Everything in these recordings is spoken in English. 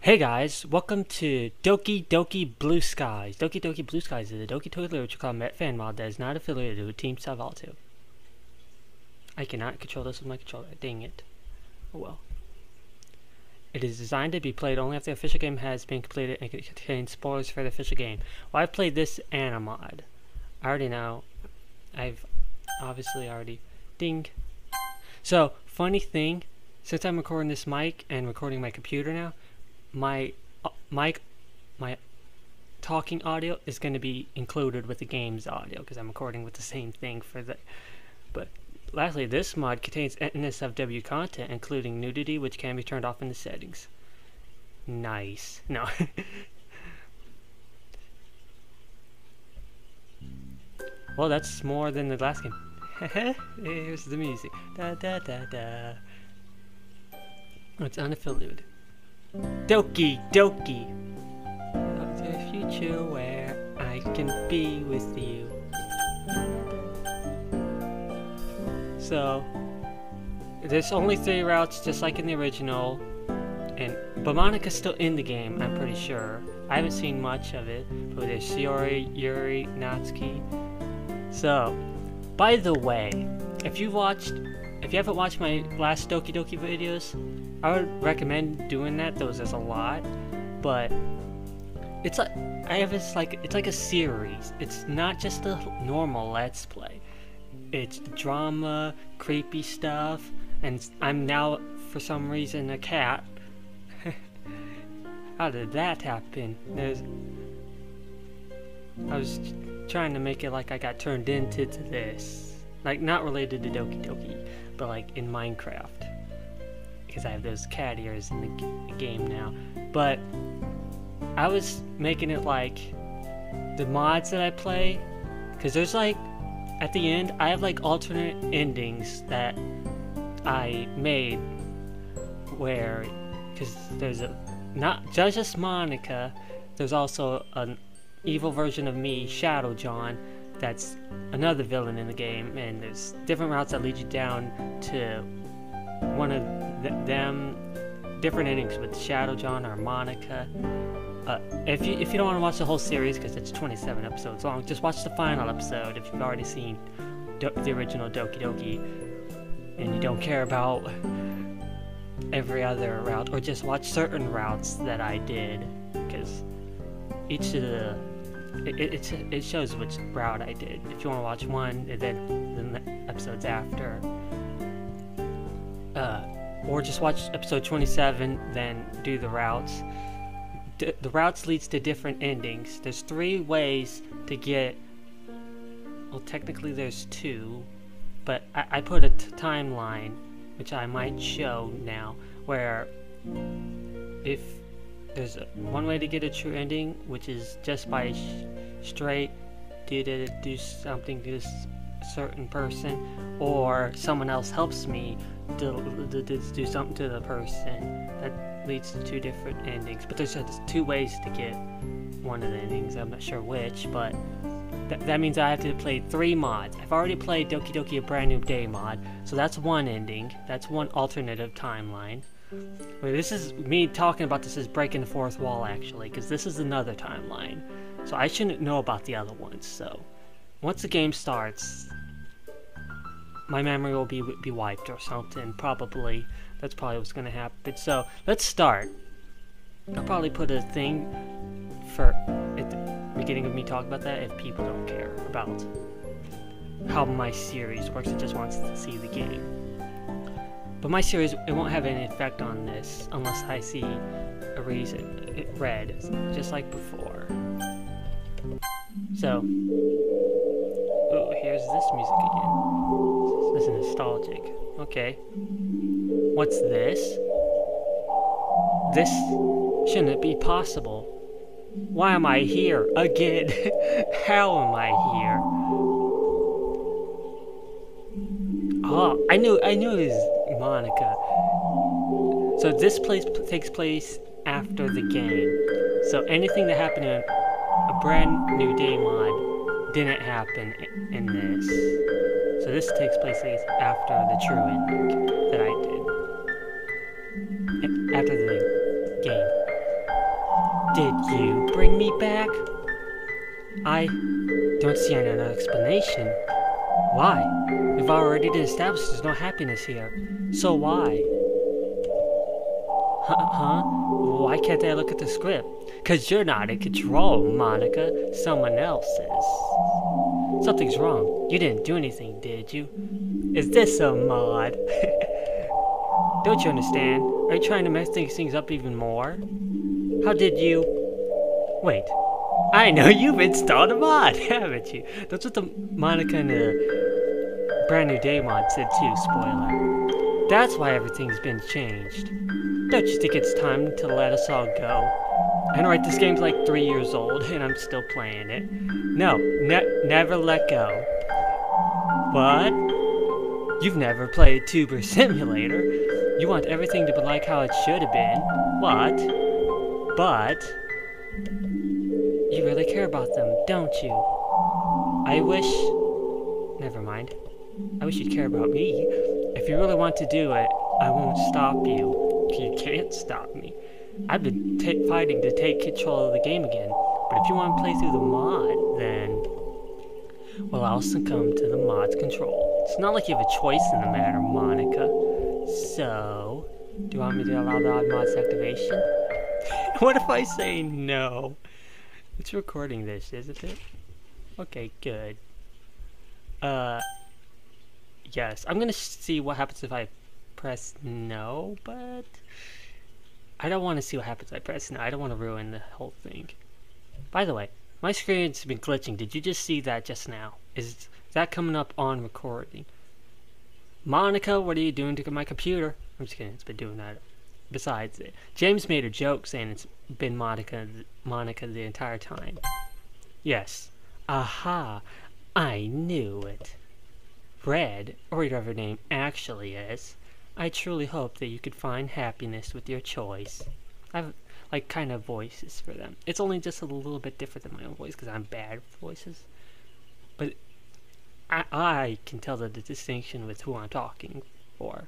Hey guys, welcome to Doki Doki Blue Skies. Doki Doki Blue Skies is a Doki Doki Literature Club fan mod that is not affiliated with Team Salvato. I cannot control this with my controller, dang it. Oh well. It is designed to be played only after the official game has been completed and contains spoilers for the official game. Well, I've played this and a mod. I already know. I've obviously already... Ding. So, funny thing, since I'm recording this mic and recording my computer now, my talking audio is going to be included with the game's audio because I'm recording with the same thing for the. But lastly, this mod contains NSFW content, including nudity, which can be turned off in the settings. Nice. No. Well, that's more than the last game. Here's the music. Da da da da. It's unaffiliated. Doki Doki, up to the future where I can be with you. So there's only 3 routes, just like in the original, but Monica's still in the game. I'm pretty sure. I haven't seen much of it, but there's Shiori, Yuri, Natsuki. So, by the way, if you haven't watched my last Doki Doki videos, I would recommend doing that. There's a lot, but it's like it's like a series. It's not just a normal Let's Play. It's drama, creepy stuff, and I'm now for some reason a cat. How did that happen? I was trying to make it like I got turned into this, like not related to Doki Doki, but like in Minecraft. Because I have those cat ears in the game now. But I was making it like the mods that I play, because there's like at the end I have like alternate endings that I made where, because there's not just Monica, there's also an evil version of me, Shadow John, that's another villain in the game, and there's different routes that lead you down to one of them, different endings with Shadow John or Monica. If you don't want to watch the whole series, because it's 27 episodes long, just watch the final episode if you've already seen the original Doki Doki and you don't care about every other route, or just watch certain routes that I did, because each of the it shows which route I did. If you want to watch one and then the episodes after, or just watch episode 27, then do the routes. The routes leads to different endings. There's 3 ways to get, well, technically there's 2, but I put a timeline, which I might show now, where if there's one way to get a true ending, which is just by straight do something to a certain person, or someone else helps me do something to the person. That leads to 2 different endings. But there's just 2 ways to get one of the endings. I'm not sure which, but that means I have to play 3 mods. I've already played Doki Doki A Brand New Day mod, so that's one ending. That's one alternative timeline. Wait, this is me talking about this is breaking the 4th wall, actually, because this is another timeline. So I shouldn't know about the other ones. So once the game starts, my memory will be wiped or something. Probably. That's probably what's going to happen. So let's start. I'll probably put a thing for at the beginning of me talking about that if people don't care about how my series works. It just wants to see the game. But my series, it won't have any effect on this unless I see a reason. It red, just like before. So, oh, here's this music again. This is nostalgic. Okay. What's this? This shouldn't be possible. Why am I here again? How am I here? Oh, I knew it was Monica. So this takes place after the game. So anything that happened in a Brand New Day mod didn't happen in this. So this takes place after the true ending that I did. After the game. Did you bring me back? I don't see any other explanation. Why? We've already established there's no happiness here. So why? Huh? Why can't I look at the script? 'Cause you're not in control, Monica. Someone else is. Something's wrong. You didn't do anything, did you? Is this a mod? Don't you understand? Are you trying to mess things up even more? How did you... Wait. I know you've installed a mod, haven't you? That's what the Monica and the Brand New Day mod said too, spoiler. That's why everything's been changed. Don't you think it's time to let us all go? I know, right? This game's like 3 years old, and I'm still playing it. No, never let go. What? You've never played Tuber Simulator. You want everything to be like how it should have been. What? But... you really care about them, don't you? I wish... Never mind. I wish you'd care about me. If you really want to do it, I won't stop you. You can't stop me. I've been fighting to take control of the game again, but if you want to play through the mod, then... well, I'll succumb to the mod's control. It's not like you have a choice in the matter, Monica. So... do you want me to allow the mod's activation? What if I say no? It's recording this, isn't it? Okay, good. Yes. I'm gonna see what happens if I press no, but... I don't want to see what happens if I press no. I don't want to ruin the whole thing. By the way, my screen's been glitching. Did you just see that just now? Is that coming up on recording? Monica, what are you doing to my computer? I'm just kidding, it's been doing that. Besides, James made a joke saying it's been Monica the entire time. Yes. Aha. I knew it. Red, or whatever your name actually is, I truly hope that you could find happiness with your choice. I have, like, kind of voices for them. It's only just a little bit different than my own voice, because I'm bad with voices. But I can tell the distinction with who I'm talking for.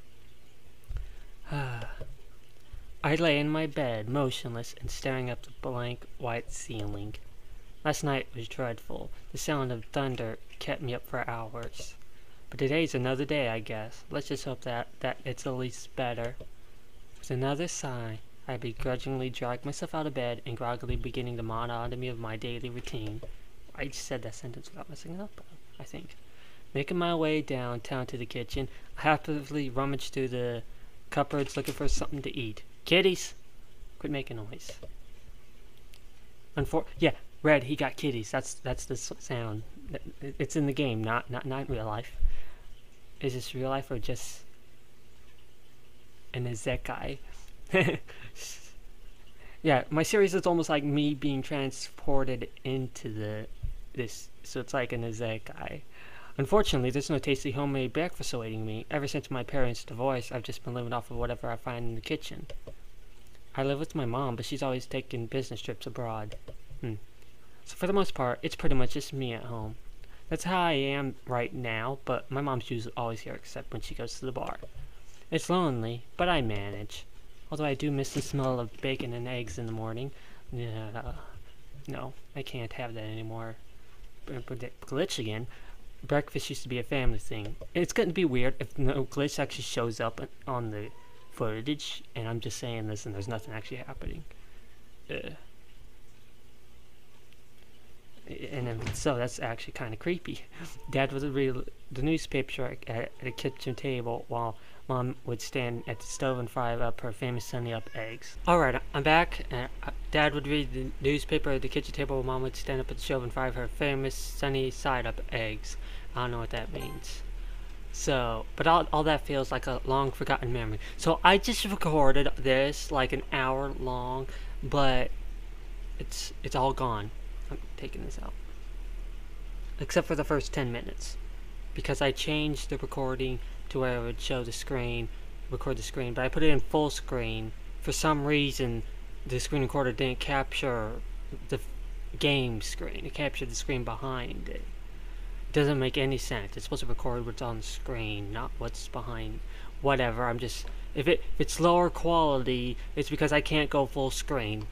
I lay in my bed, motionless and staring up the blank white ceiling. Last night was dreadful. The sound of thunder kept me up for hours. But today's another day, I guess. Let's just hope that it's at least better. With another sigh, I begrudgingly dragged myself out of bed and groggily beginning the monotony of my daily routine. I just said that sentence without messing it up, I think. Making my way downtown to the kitchen, I happily rummaged through the cupboards looking for something to eat. Kitties! Quit making noise. Yeah, Red, he got kitties. That's the sound. It's in the game, not in real life. Is this real life or just an isekai? Yeah, my series is almost like me being transported into this, so it's like an isekai. Unfortunately, there's no tasty homemade breakfast awaiting me. Ever since my parents' divorce, I've just been living off of whatever I find in the kitchen. I live with my mom, but she's always taking business trips abroad. So for the most part, it's pretty much just me at home. That's how I am right now, but my mom's usually always here except when she goes to the bar. It's lonely, but I manage. Although I do miss the smell of bacon and eggs in the morning. No, I can't have that anymore. Glitch again. Breakfast used to be a family thing. It's going to be weird if no glitch actually shows up on the footage, and I'm just saying this and there's nothing actually happening. And so that's actually kind of creepy. Dad would read the newspaper at a kitchen table while Mom would stand at the stove and fry up her famous sunny up eggs. Alright, I'm back. Dad would read the newspaper at the kitchen table while Mom would stand up at the stove and fry her famous sunny side up eggs. I don't know what that means. So, but all that feels like a long forgotten memory. So I just recorded this like an hour long, but it's all gone. I'm taking this out. Except for the first 10 minutes. Because I changed the recording to where it would show the screen, record the screen, but I put it in full screen. For some reason, the screen recorder didn't capture the game screen. It captured the screen behind it. It doesn't make any sense. It's supposed to record what's on the screen, not what's behind. Whatever, if it's lower quality, it's because I can't go full screen.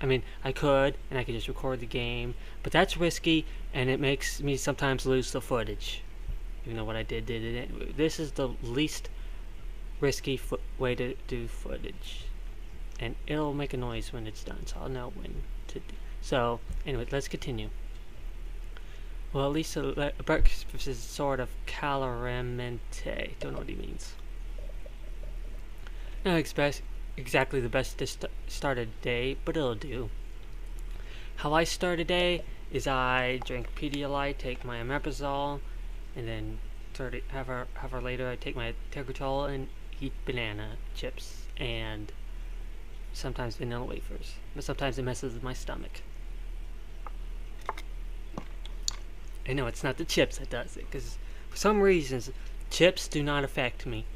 I mean, I could, and I could just record the game, but that's risky, and it makes me sometimes lose the footage. Even though what I did it anyway. This is the least risky way to do footage. And it'll make a noise when it's done, so I'll know when to do. So, anyway, let's continue. Well, at least a breakfast is sort of caloramente. Don't know what he means. Not exactly the best to start a day, but it'll do. How I start a day is I drink Pedialyte, take my omeprazole, and then hour later I take my Tegretol and eat banana chips and sometimes vanilla wafers. But sometimes it messes with my stomach. I know it's not the chips that does it, because for some reasons chips do not affect me,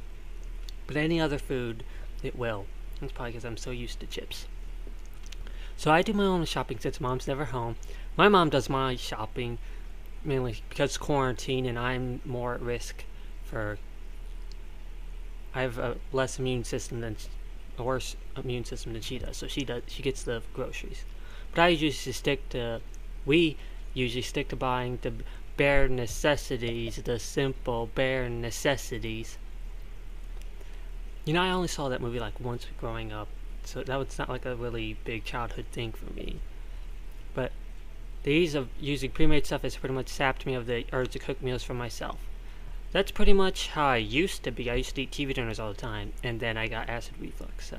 but any other food it will. That's probably because I'm so used to chips. So I do my own shopping since Mom's never home. My mom does my shopping mainly because it's quarantine and I'm more at risk for. I have a worse immune system than she does. So she gets the groceries, but we usually stick to buying the bare necessities, the simple bare necessities. You know, I only saw that movie like once growing up, so that was not like a really big childhood thing for me. But the ease of using pre-made stuff has pretty much sapped me of the urge to cook meals for myself. That's pretty much how I used to be. I used to eat TV dinners all the time, and then I got acid reflux,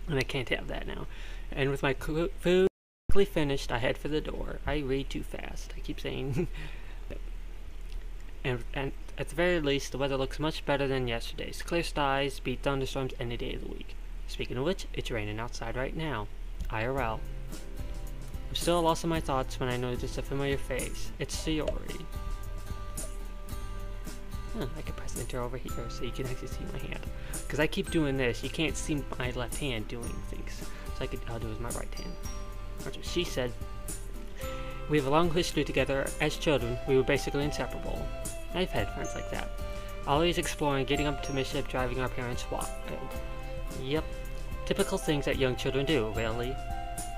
and I can't have that now. And with my food finished, I head for the door. I read too fast. I keep saying. and at the very least, the weather looks much better than yesterday's. Clear skies beat thunderstorms any day of the week. Speaking of which, it's raining outside right now. IRL. I'm still lost in my thoughts when I notice a familiar face. It's Sayori. I can press enter over here so you can actually see my hand. Because I keep doing this, you can't see my left hand doing things. So I'll do it with my right hand. That's what she said. We have a long history together. As children, we were basically inseparable. I've had friends like that. Always exploring, getting up to mischief, driving our parents wild. Yep. Typical things that young children do, really.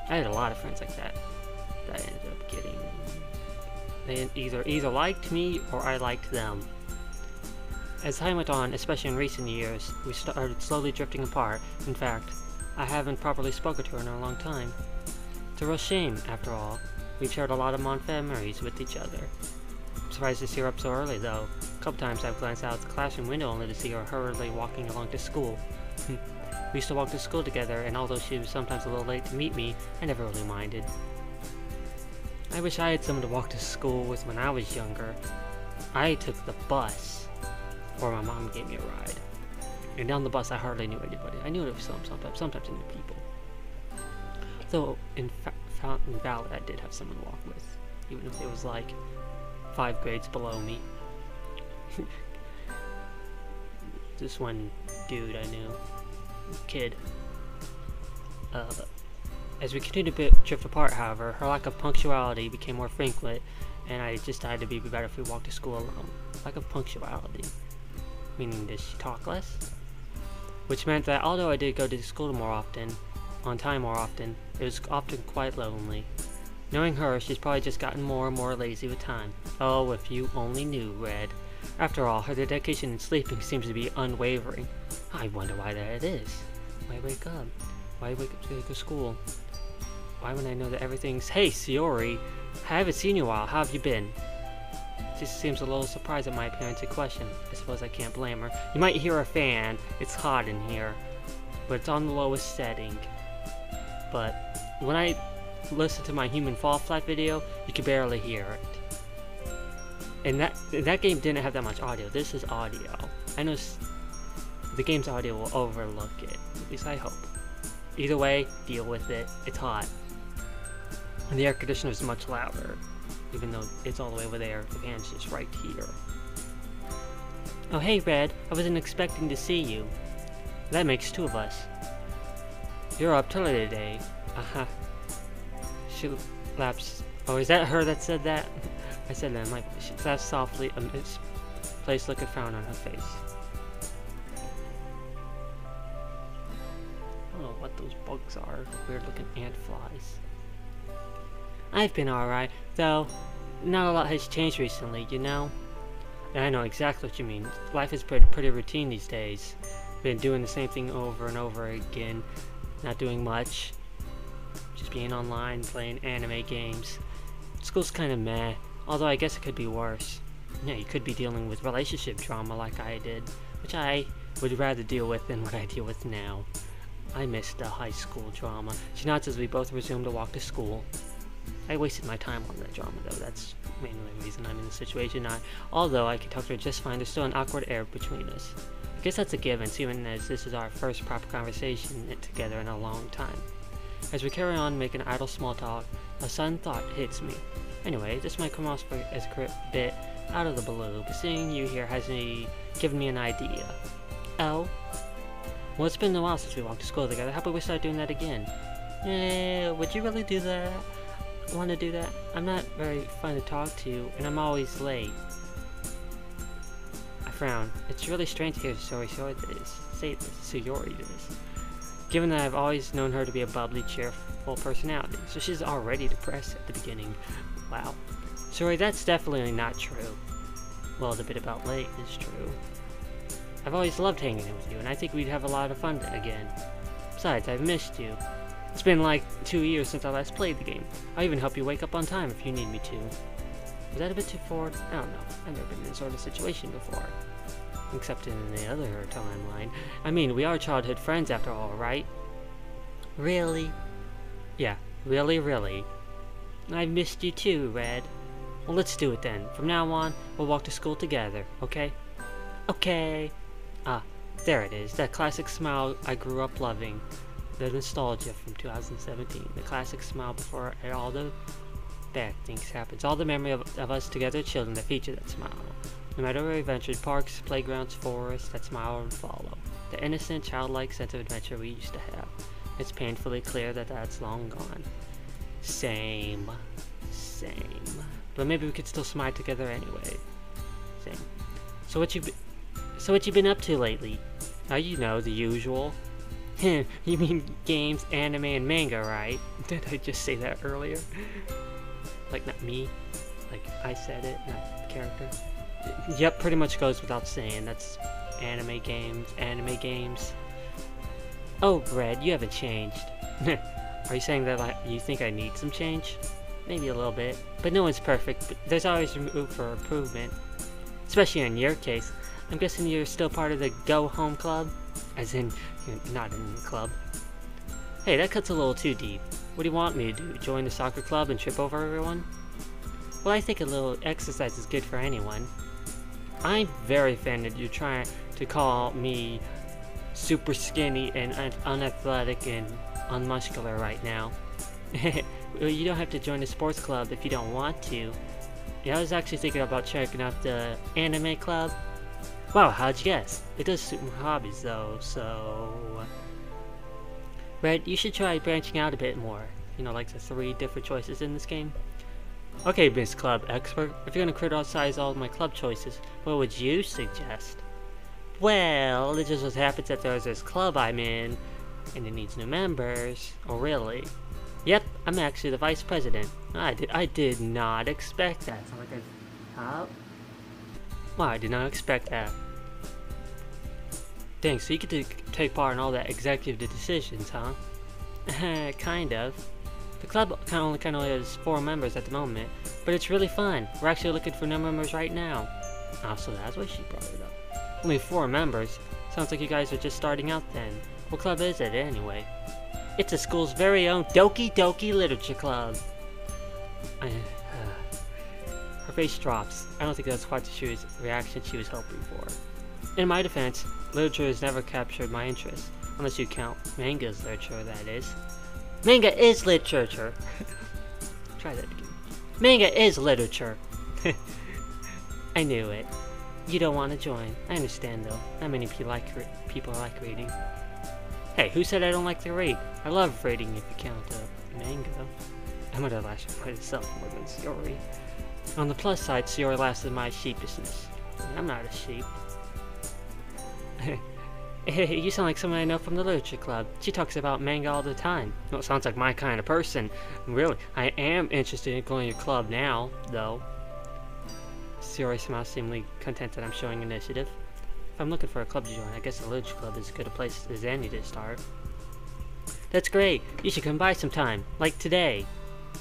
I had a lot of friends like that. That I ended up getting. They either liked me or I liked them. As time went on, especially in recent years, we started slowly drifting apart. In fact, I haven't properly spoken to her in a long time. It's a real shame, after all. We've shared a lot of memories with each other. I'm surprised to see her up so early, though. A couple times I've glanced out the classroom window only to see her hurriedly walking along to school. We used to walk to school together, and although she was sometimes a little late to meet me, I never really minded. I wish I had someone to walk to school with when I was younger. I took the bus. Or my mom gave me a ride. And down the bus I hardly knew anybody. I knew it was sometimes I knew people. Though in Fountain Valley I did have someone to walk with. Even if it was like 5 grades below me. This one dude I knew. Kid. As we continued to drift apart, however, her lack of punctuality became more frequent, and I just decided to be better if we walked to school alone. Lack of punctuality. Meaning, does she talk less? Which meant that although I did go to school on time more often, it was often quite lonely. Knowing her, she's probably just gotten more and more lazy with time. Oh, if you only knew, Red. After all, her dedication in sleeping seems to be unwavering. I wonder why that is. Why wake up? Why wake up to go to school? Why would I know that everything's... Hey, Sayori! I haven't seen you in a while. How have you been? She seems a little surprised at my appearance and question. I suppose I can't blame her. You might hear a fan. It's hot in here. But it's on the lowest setting. But when I listen to my Human Fall Flat video, you can barely hear it. And that game didn't have that much audio. This is audio. I know the game's audio will overlook it. At least I hope. Either way, deal with it. It's hot. And the air conditioner is much louder. Even though it's all the way over there, the fan's just right here. Oh hey Red, I wasn't expecting to see you. That makes 2 of us. You're up early today. She laughs. Oh, is that her that said that? I said that in my voice. She laughs softly, a misplaced look of frown on her face. don't know what those bugs are. Weird looking ant flies. I've been alright, though not a lot has changed recently, you know? And I know exactly what you mean. Life is pretty routine these days. Been doing the same thing over and over again. Not doing much. Just being online, playing anime games. School's kinda meh, although I guess it could be worse. Yeah, you could be dealing with relationship drama like I did, which I would rather deal with than what I deal with now. I missed the high school drama. She nods as we both resume to walk to school. I wasted my time on that drama though, that's mainly the reason I'm in this situation. Although I can talk to her just fine, there's still an awkward air between us. I guess that's a given, seeing as this is our first proper conversation together in a long time. As we carry on making idle small talk, a sudden thought hits me. Anyway, this might come off as a bit out of the blue, but seeing you here has given me an idea. Oh? Well, it's been a while since we walked to school together. How about we start doing that again? Would you really do that? Want to do that? I'm not very fun to talk to, and I'm always late. I frown. It's really strange to hear Sayori this. Given that I've always known her to be a bubbly, cheerful personality, so she's already depressed at the beginning. Wow. Sorry, that's definitely not true. Well, the bit about late is true. I've always loved hanging out with you, and I think we'd have a lot of fun again. Besides, I've missed you. It's been like 2 years since I last played the game. I'll even help you wake up on time if you need me to. Was that a bit too forward? I don't know. I've never been in this sort of situation before. Except in the other timeline. I mean, we are childhood friends after all, right? Really? Yeah, really. I've missed you too, Red. Well, let's do it then. From now on, we'll walk to school together, okay? Okay. Ah, there it is. That classic smile I grew up loving. The nostalgia from 2017. The classic smile before all the bad things happened. All the memory of us together children that feature that smile. No matter where we ventured, parks, playgrounds, forests, that smile would follow. The innocent, childlike sense of adventure we used to have. It's painfully clear that that's long gone. Same. But maybe we could still smile together anyway. Same. So what you been up to lately? You know, the usual. You mean games, anime, and manga, right? Did I just say that earlier? Like, not me. Like, I said it, not the character. Yep, pretty much goes without saying. That's anime games. Oh, Red, you haven't changed. Are you saying that you think I need some change? Maybe a little bit. But no one's perfect. But there's always room for improvement. Especially in your case. I'm guessing you're still part of the Go Home Club? As in, you're not in the club. Hey, that cuts a little too deep. What do you want me to do? Join the soccer club and trip over everyone? Well, I think a little exercise is good for anyone. I'm very offended you're trying to call me super skinny and unathletic and unmuscular right now. You don't have to join the sports club if you don't want to. Yeah, I was actually thinking about checking out the anime club. Wow, how'd you guess? It does suit my hobbies though, so... Red, you should try branching out a bit more. You know, like the 3 different choices in this game. Okay, Miss Club Expert, if you're gonna criticize all of my club choices, what would you suggest? Well, it just happens that there's this club I'm in, and it needs new members. Oh, really? Yep, I'm actually the vice president. I did not expect that. So like wow, I did not expect that. Dang, so you get to take part in all that executive decisions, huh? Kind of. The club only has 4 members at the moment, but it's really fun. We're actually looking for new members right now. Oh, so that's why she brought it up. Only 4 members? Sounds like you guys are just starting out then. What club is it, anyway? It's the school's very own Doki Doki Literature Club. Her face drops. I don't think that's quite the reaction she was hoping for. In my defense, literature has never captured my interest. Unless you count manga's literature, that is. Manga is literature! Try that again. Manga is literature! I knew it. You don't want to join. I understand though. Not many people like reading. Hey, who said I don't like to read? I love reading if you count manga. I'm gonna lash at myself more than Sayori. On the plus side, Sayori laughs at my sheepishness. I'm not a sheep. Hey, you sound like someone I know from the literature club. She talks about manga all the time. Well, it sounds like my kind of person. Really, I am interested in going to your club now, though. Sayori smiles, seemingly content that I'm showing initiative. If I'm looking for a club to join, I guess the literature club is as good a place as any to start. That's great. You should come by sometime, like today.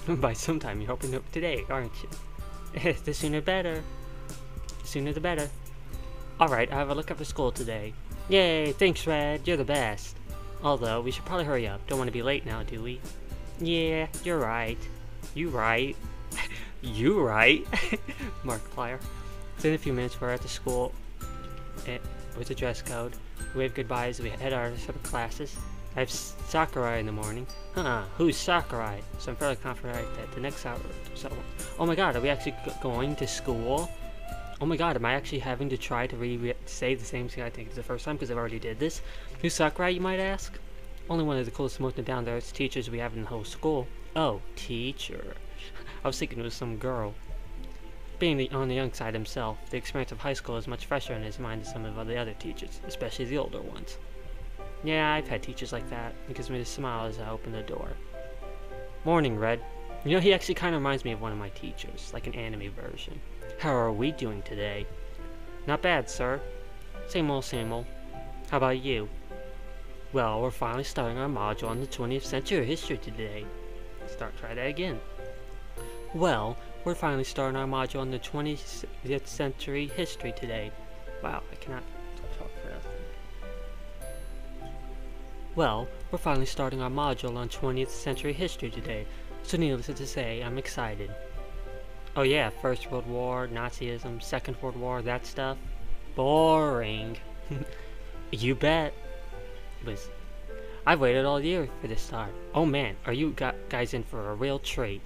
By sometime, you're hoping today, aren't you? The sooner better. The sooner the better. Alright, I have a look up for school today. Yay, thanks Red, you're the best. Although, we should probably hurry up. Don't want to be late now, do we? Yeah, you're right. You right. You right. Markiplier. Within a few minutes, we're at the school with the dress code. We wave goodbyes, we head our separate classes. I have Sakurai in the morning. Who's Sakurai? So I'm fairly confident that the next hour. So, oh my god, are we actually going to school? Oh my god, am I actually having to try to say the same thing I think it's the first time because I've already did this? Who's Sakurai, you might ask? Only one of the coolest most down there teachers we have in the whole school. Oh, teacher. I was thinking it was some girl. Being on the young side himself, the experience of high school is much fresher in his mind than some of the other teachers, especially the older ones. Yeah, I've had teachers like that. It gives me a smile as I open the door. Morning, Red. You know, he actually kind of reminds me of one of my teachers, like an anime version. How are we doing today? Not bad, sir. Same old, same old. How about you? Well, we're finally starting our module on the 20th century history today. Try that again. Well, we're finally starting our module on the 20th century history today. Wow, I cannot talk fast. Well, we're finally starting our module on 20th century history today, so needless to say, I'm excited. Oh yeah, First World War, Nazism, Second World War, that stuff. Boring. You bet. I've waited all year for this start. Oh man, are you guys in for a real treat?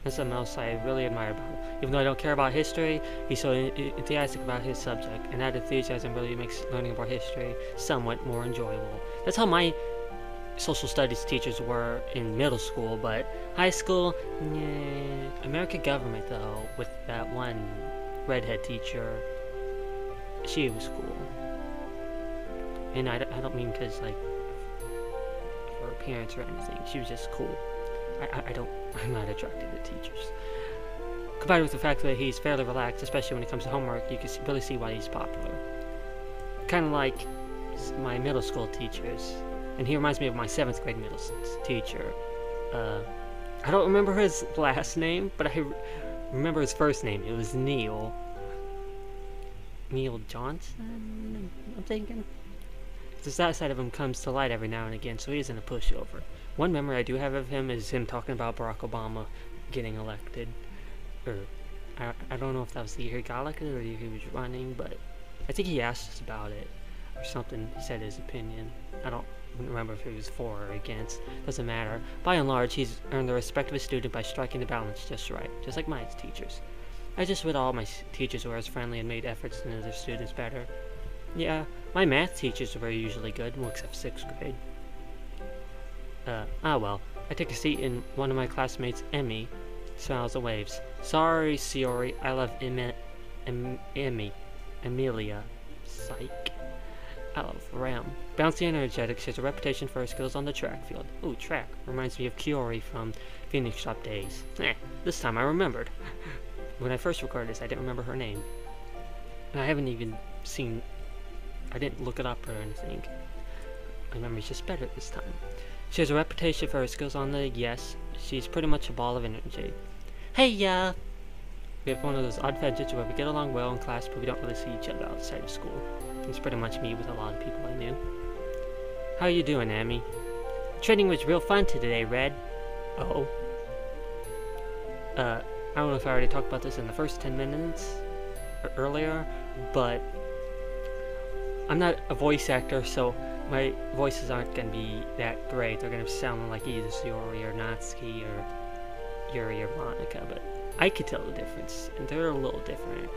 That's something else I really admire about him. Even though I don't care about history, he's so enthusiastic about his subject, and that enthusiasm really makes learning about history somewhat more enjoyable. That's how my social studies teachers were in middle school, but high school, yeah. American government, though, with that one redhead teacher, she was cool. And I don't mean because, like, her appearance or anything. She was just cool. I'm not attracted to teachers. Combined with the fact that he's fairly relaxed, especially when it comes to homework, you can really see why he's popular. Kind of like my middle school teachers. And he reminds me of my 7th grade middle teacher. I don't remember his last name, but I remember his first name. It was Neil. Neil Johnson, I'm thinking? The sad side of him comes to light every now and again, so he isn't a pushover. One memory I do have of him is him talking about Barack Obama getting elected. I don't know if that was the year he got elected or the year he was running, but I think he asked us about it or something. He said his opinion. I don't remember if he was for or against. Doesn't matter. By and large, he's earned the respect of a student by striking the balance just right, just like my teachers. I just wish all my teachers were as friendly and made efforts to know their students better. Yeah, my math teachers were usually good, well, except 6th grade. Well, I take a seat and one of my classmates, Emmy, smiles and waves. Sorry, Sayori, I love Emilia. Psych. I love Ram. Bouncy and energetic, she has a reputation for her skills on the track field. Ooh, track. Reminds me of Kiori from Phoenix Shop days. This time I remembered. When I first recorded this, I didn't remember her name. And I haven't even seen... I didn't look it up or anything. My memory's just better this time. She has a reputation for her skills on the yes. She's pretty much a ball of energy. Hey, we have one of those odd friendships where we get along well in class, but we don't really see each other outside of school. It's pretty much me with a lot of people I knew. How you doing, Amy? Training was real fun today, Red. Oh. I don't know if I already talked about this in the first 10 minutes or earlier, but I'm not a voice actor, so my voices aren't going to be that great. They're going to sound like either Sayori or Natsuki or Yuri or Monica, but I could tell the difference, and they're a little different.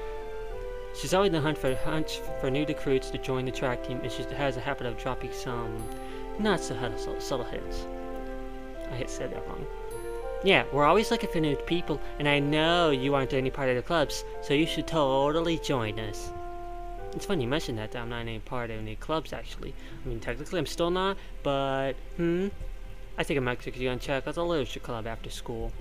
She's always on the hunt for new recruits to join the track team, and she has a habit of dropping some not so subtle hits. I said that wrong. Yeah, we're always looking for new people, and I know you aren't any part of the clubs, so you should totally join us. It's funny you mentioned that I'm not any part of any clubs, actually. I mean, technically I'm still not, but, I think I might take you on check out the literature club after school.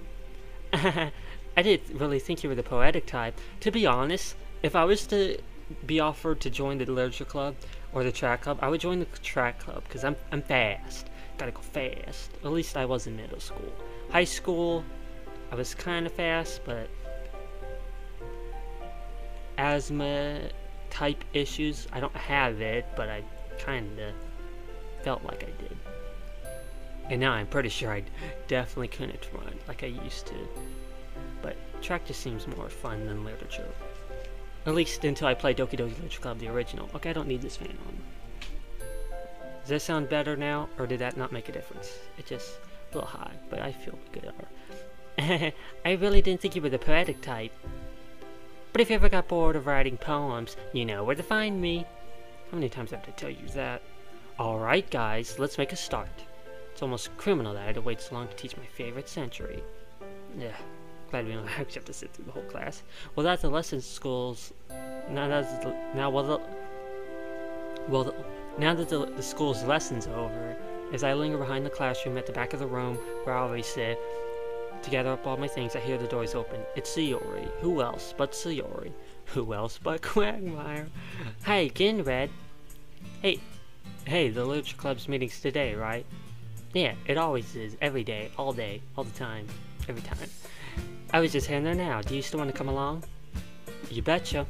I didn't really think you were the poetic type. To be honest, if I was to be offered to join the literature club or the track club, I would join the track club because I'm fast. Gotta go fast. At least I was in middle school. High school, I was kind of fast, but asthma type issues, I don't have it, but I kind of felt like I did. And now I'm pretty sure I definitely couldn't run like I used to. But track just seems more fun than literature. At least until I play Doki Doki Literature Club, the original. Okay, I don't need this fan on. Does that sound better now, or did that not make a difference? It's just a little high, but I feel good. I really didn't think you were the poetic type. But if you ever got bored of writing poems, you know where to find me. How many times do I have to tell you that? Alright guys, let's make a start. It's almost criminal that I had to wait so long to teach my favorite century. Yeah, glad we don't actually have to sit through the whole class. Well, that's the lesson schools. Now that the school's lessons over, as I linger behind the classroom at the back of the room where I always sit, to gather up all my things, I hear the doors open. It's Sayori. Who else but Sayori? Who else but Quagmire? Hey, again, Red. Hey, the literature club's meeting's today, right? Yeah, it always is. Every day, all the time, every time. I was just heading there now. Do you still want to come along? You betcha.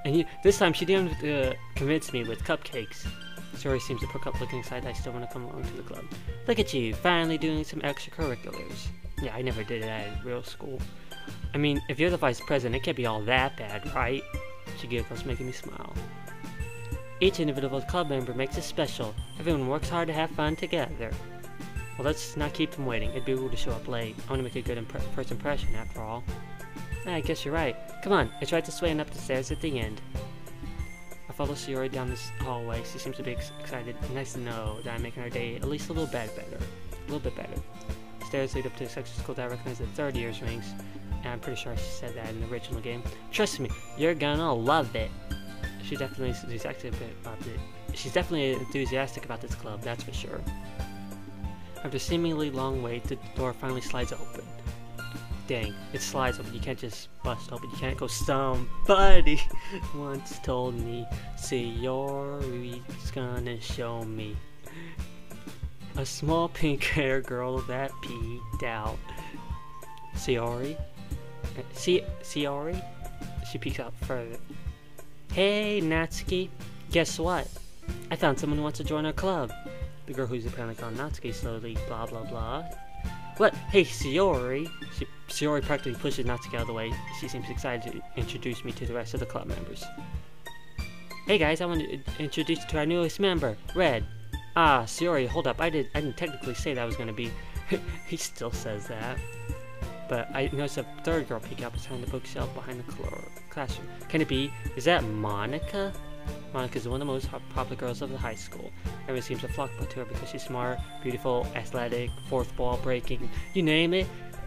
And this time she didn't convince me with cupcakes. Sayori seems to perk up looking excited I still want to come along to the club. Look at you, finally doing some extracurriculars. Yeah, I never did that in real school. I mean, if you're the vice president, it can't be all that bad, right? She giggles, making me smile. Each individual club member makes it special. Everyone works hard to have fun together. Well, let's not keep them waiting. It'd be rude to show up late. I want to make a good first impression, after all. I guess you're right. Come on, it's right this way and up the stairs at the end. I follow Sayori down this hallway. She seems to be excited. Nice to know that I'm making her day at least a little bit better. A little bit better. Stairs lead up to a section school that I recognize the third year's rings. And I'm pretty sure I said that in the original game. Trust me, you're gonna love it. She's definitely enthusiastic about this club, that's for sure. After a seemingly long wait, the door finally slides open. Dang, it slides open. You can't just bust open. You can't go, somebody once told me, Sayori's gonna show me. A small pink-haired girl that peeked out. Sayori? Sayori? She peeks out further. Hey, Natsuki. Guess what? I found someone who wants to join our club. The girl who's apparently called Natsuki slowly blah blah blah. What? Hey, Sayori. Sayori practically pushes Natsuki out of the way. She seems excited to introduce me to the rest of the club members. Hey guys, I want to introduce you to our newest member, Red. Ah, Sayori, hold up. I didn't technically say that was going to be... He still says that. But I noticed a third girl peek out behind the bookshelf behind the classroom. Can it be? Is that Monica? Monica's one of the most popular girls of the high school. Everyone seems to flock to her because she's smart, beautiful, athletic, fourth wall breaking. You name it,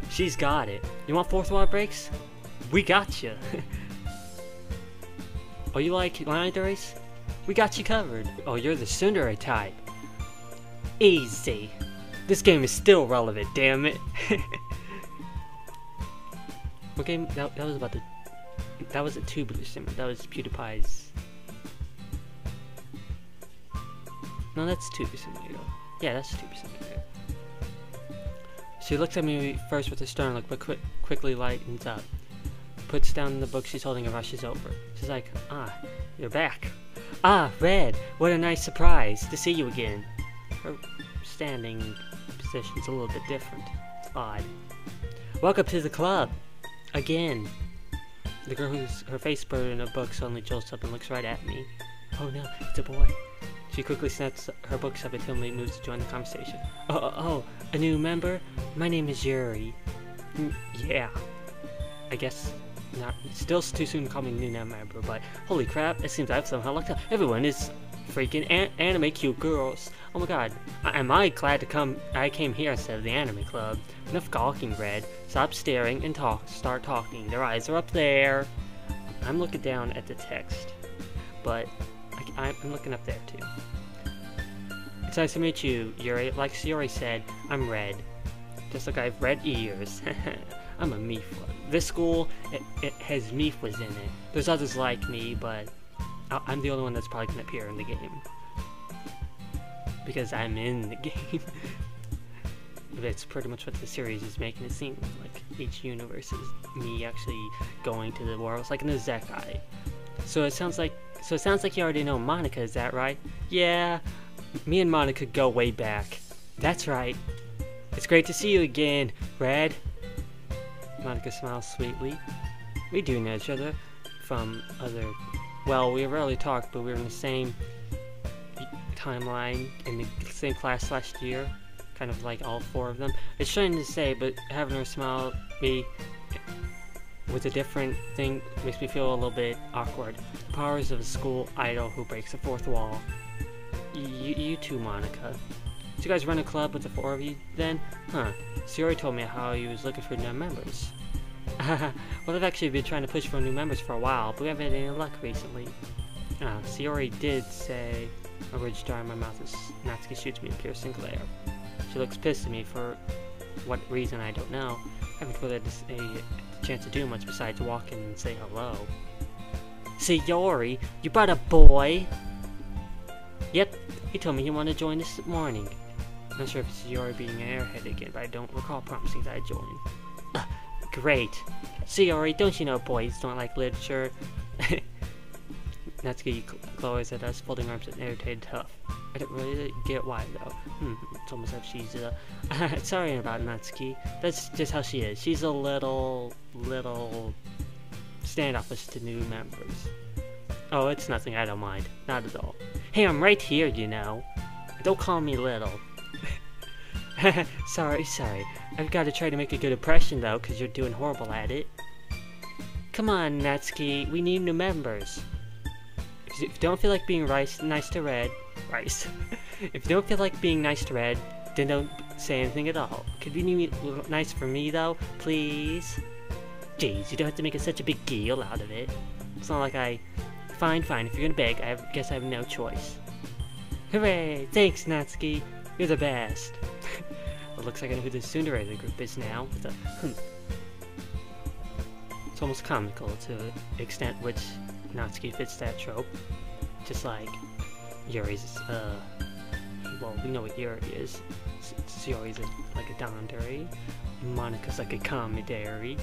she's got it. You want fourth wall breaks? We got you. Oh, you like line race? We got you covered. Oh, you're the tsundere type. Easy. This game is still relevant, damn it. What game? That was about the... That was a tubular simmer. That was PewDiePie's... No, that's Tuber Simulator. Yeah, that's Tuber Simulator. She looks at me first with a stern look, but quickly lightens up. Puts down the book she's holding and rushes over. She's like, ah, you're back. Ah, Red, what a nice surprise to see you again. Her standing position's a little bit different. It's odd. Welcome to the club. Again. The girl who's her face buried in a book suddenly jolts up and looks right at me. Oh no, it's a boy. She quickly snaps her books up and timidly moves to join the conversation. Oh, a new member? My name is Yuri. Yeah. I guess not. Still too soon to call me new member, but holy crap, it seems I've somehow lucked out. Everyone is freaking anime cute girls. Oh my god. Am I glad to come? I came here instead of the anime club. Enough gawking, Red. Stop staring and start talking. Their eyes are up there. I'm looking down at the text. but I'm looking up there too. It's nice to meet you, Yuri. Like Sayori said, I'm red. Just like I have red ears. I'm a Mifwa. This school, it has Mifwas in it. There's others like me, but I'm the only one that's probably going to appear in the game. Because I'm in the game. That's pretty much what the series is making it seem like. Each universe is me actually going to the world. It's like in the Zekai. So it sounds like you already know Monica, is that right? Yeah, me and Monica go way back. That's right. It's great to see you again, Red. Monica smiles sweetly. We do know each other from other... Well, we rarely talked, but we were in the same timeline, in the same class last year. Kind of like all four of them. It's strange to say, but having her smile at me with a different thing makes me feel a little bit awkward. The powers of a school idol who breaks the fourth wall. You too, Monica. So you guys run a club with the four of you then? Huh. Sayori told me how he was looking for new members. Well, I've actually been trying to push for new members for a while, but we haven't had any luck recently. Sayori did say a ridge star in my mouth as Natsuki shoots me a piercing glare. She looks pissed at me for what reason I don't know. I haven't really had a chance to do much besides walk in and say hello. Sayori, you brought a boy? Yep, he told me he wanted to join this morning. I'm not sure if it's Sayori being an airhead again, but I don't recall promising that I'd join. Great. Sayori, don't you know boys don't like literature? Natsuki glowers at us, folding arms and irritated tough. I don't really get why though. It's almost like she's sorry about Natsuki. That's just how she is. She's a little standoffish to new members. Oh, it's nothing, I don't mind. Not at all. Hey, I'm right here, you know. Don't call me little. Sorry. I've got to try to make a good impression though, because you're doing horrible at it. Come on, Natsuki, we need new members. If you don't feel like being nice to Red, if you don't feel like being nice to Red, then don't say anything at all. Could you be nice for me though, please? Jeez, you don't have to make such a big deal out of it. It's not like I... Fine, if you're gonna beg, I guess I have no choice. Hooray! Thanks, Natsuki! You're the best! It looks like I know who the tsundere group is now, with a It's almost comical to the extent which Natsuki fits that trope. Just like Yuri's, well, we know what Yuri is. Sayori's like a dandere. Monica's like a comedary.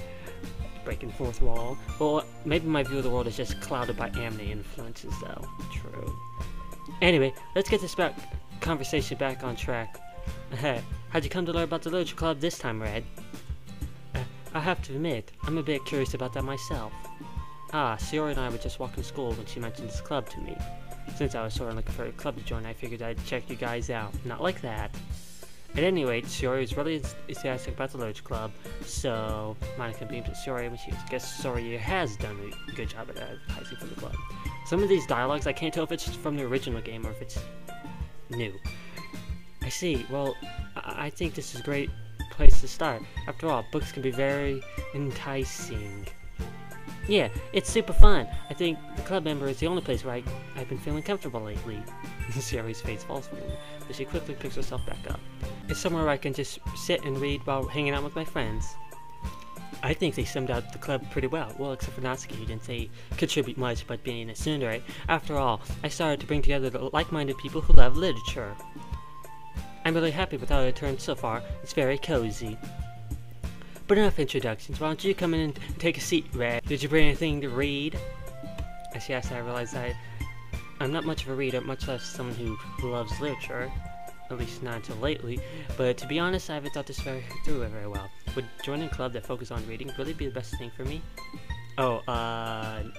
Breaking fourth wall. Well, maybe my view of the world is just clouded by anime influences, though. True. Anyway, let's get this conversation back on track. How'd you come to learn about the Literature Club this time, Red? I have to admit, I'm a bit curious about that myself. Sayori and I were just walking to school when she mentioned this club to me. Since I was sort of looking for a club to join, I figured I'd check you guys out. Not like that. At any rate, Sayori was really enthusiastic about the Literature Club, so Monica beamed at Sayori when she guess Sayori has done a good job at advertising for the club. Some of these dialogues, I can't tell if it's from the original game or if it's new. I see. Well, I think this is a great place to start. After all, books can be very enticing. Yeah, it's super fun. I think the club member is the only place where I've been feeling comfortable lately. Sayori's face falls from her, but she quickly picks herself back up. It's somewhere where I can just sit and read while hanging out with my friends. I think they summed up the club pretty well. Well, except for Natsuki, who didn't say contribute much but being a tsundere. After all, I started to bring together the like-minded people who love literature. I'm really happy with how it turned so far. It's very cozy. But enough introductions. Why don't you come in and take a seat, Red? Did you bring anything to read? As she asked, I realized I'm not much of a reader, much less someone who loves literature. At least not until lately. But to be honest, I haven't thought this through very well. Would joining a club that focuses on reading really be the best thing for me? Oh,